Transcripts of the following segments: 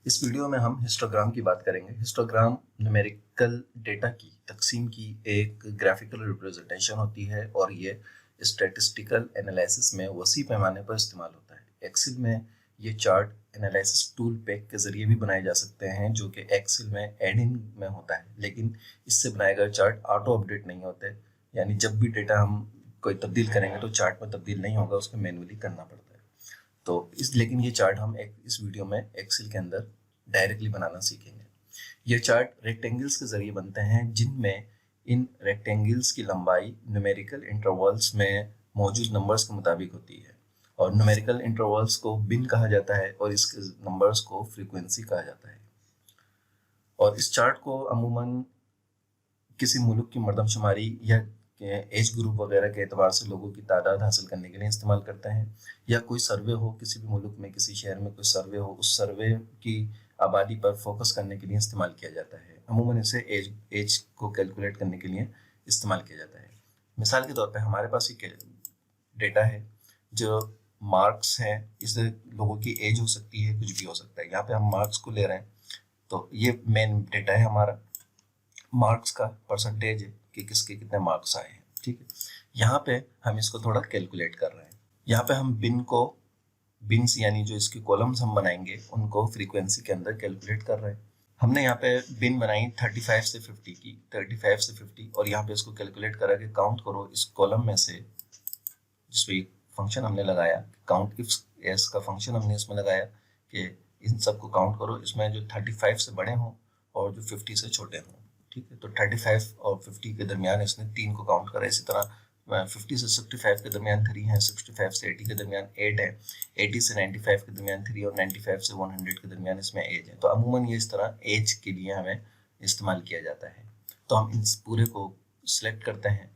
इस वीडियो में हम हिस्टोग्राम की बात करेंगे। हिस्टोग्राम न्यूमेरिकल डेटा की तकसीम की एक ग्राफिकल रिप्रेजेंटेशन होती है और ये स्टैटिस्टिकल एनालिसिस में वसी पैमाने पर इस्तेमाल होता है। एक्सेल में ये चार्ट एनालिसिस टूल पैक के जरिए भी बनाए जा सकते हैं, जो कि एक्सेल में एड इन में होता है, लेकिन इससे बनाए गए चार्ट ऑटो अपडेट नहीं होते। यानी जब भी डेटा हम कोई तब्दील करेंगे तो चार्ट में तब्दील नहीं होगा, उसको मैनुअली करना पड़ता है। तो लेकिन ये चार्ट हम इस वीडियो में एक्सेल के अंदर डायरेक्टली बनाना सीखेंगे। ये चार्ट रेक्टेंगल्स के जरिए बनते हैं, जिनमें इन रेक्टेंगल्स की लंबाई न्यूमेरिकल इंटरवल्स में मौजूद नंबर्स के मुताबिक होती है और न्यूमेरिकल इंटरवल्स को बिन कहा जाता है और इसके नंबर्स को फ्रीक्वेंसी कहा जाता है। और इस चार्ट को अमूमन किसी मुल्क की मरदमशुमारी या एज ग्रुप वगैरह के एतबार से लोगों की तादाद हासिल करने के लिए इस्तेमाल करते हैं, या कोई सर्वे हो, किसी भी मुल्क में किसी शहर में कोई सर्वे हो, उस सर्वे की आबादी पर फोकस करने के लिए इस्तेमाल किया जाता है। अमूमन इसे एज को कैलकुलेट करने के लिए इस्तेमाल किया जाता है। मिसाल के तौर पे हमारे पास एक डेटा है जो मार्क्स है, इससे लोगों की एज हो सकती है, कुछ भी हो सकता है। यहाँ पे हम मार्क्स को ले रहे हैं, तो ये मेन डेटा है हमारा, मार्क्स का परसेंटेज है कि किसके कितने मार्क्स आए हैं। ठीक है, यहाँ पे हम इसको थोड़ा कैलकुलेट कर रहे हैं। यहाँ पे हम बिन्स यानी जो इसके कॉलम्स हम बनाएंगे उनको फ्रीक्वेंसी के अंदर कैलकुलेट कर रहे हैं। हमने यहाँ पे बिन बनाई 35 से 50 की, 35 से 50, और यहाँ पे इसको कैलकुलेट करा कि काउंट करो इस कॉलम में से, जिसपे फंक्शन हमने लगाया काउंट इफ एस का फंक्शन हमने इसमें लगाया कि इन सबको काउंट करो, इसमें जो 35 से बड़े हों और जो 50 से छोटे हों। ठीक है, तो 35 और 50 के दरमियान इसने 3 को काउंट करा। इसी तरह 50 से 65 के दरमियान 3 है, 65 से 80 के दरमियान 8 है, 80 से 95 के दरमियान 3 और 95 से 100 के दरमियान इसमें एज है। तो अमूमन ये इस तरह एज के लिए हमें इस्तेमाल किया जाता है। तो हम इन पूरे को सिलेक्ट करते हैं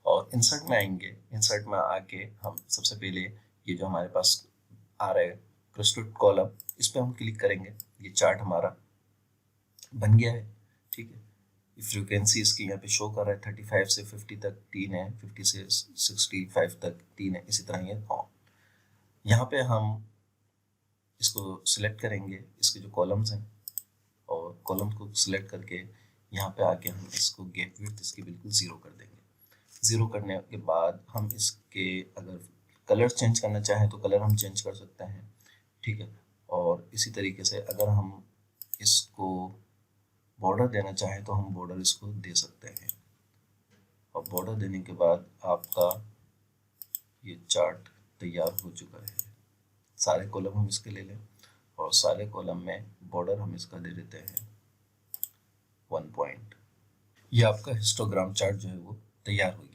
और इंसर्ट में आएंगे। इंसर्ट में आके हम सबसे पहले ये जो हमारे पास आ रहा है क्लस्टर्ड कॉलम, इस पर हम क्लिक करेंगे। ये चार्ट हमारा बन गया है। ठीक है, फ्रीक्वेंसी इसकी यहाँ पे शो कर रहा है 35 से 50 तक 3 है, 50 से 65 तक 3 है, इसी तरह ये ऑन। यहाँ पे हम इसको सिलेक्ट करेंगे, इसके जो कॉलम्स हैं, और कॉलम को सिलेक्ट करके यहाँ पे आके हम इसको गैप विड्थ इसकी बिल्कुल 0 कर देंगे। 0 करने के बाद हम इसके अगर कलर चेंज करना चाहें तो कलर हम चेंज कर सकते हैं। ठीक है, और इसी तरीके से अगर हम इसको बॉर्डर देना चाहें तो हम बॉर्डर इसको दे सकते हैं। और बॉर्डर देने के बाद आपका ये चार्ट तैयार हो चुका है। सारे कॉलम हम इसके ले लें और सारे कॉलम में बॉर्डर हम इसका दे देते हैं 1 पॉइंट। ये आपका हिस्टोग्राम चार्ट जो है वो तैयार हो गया।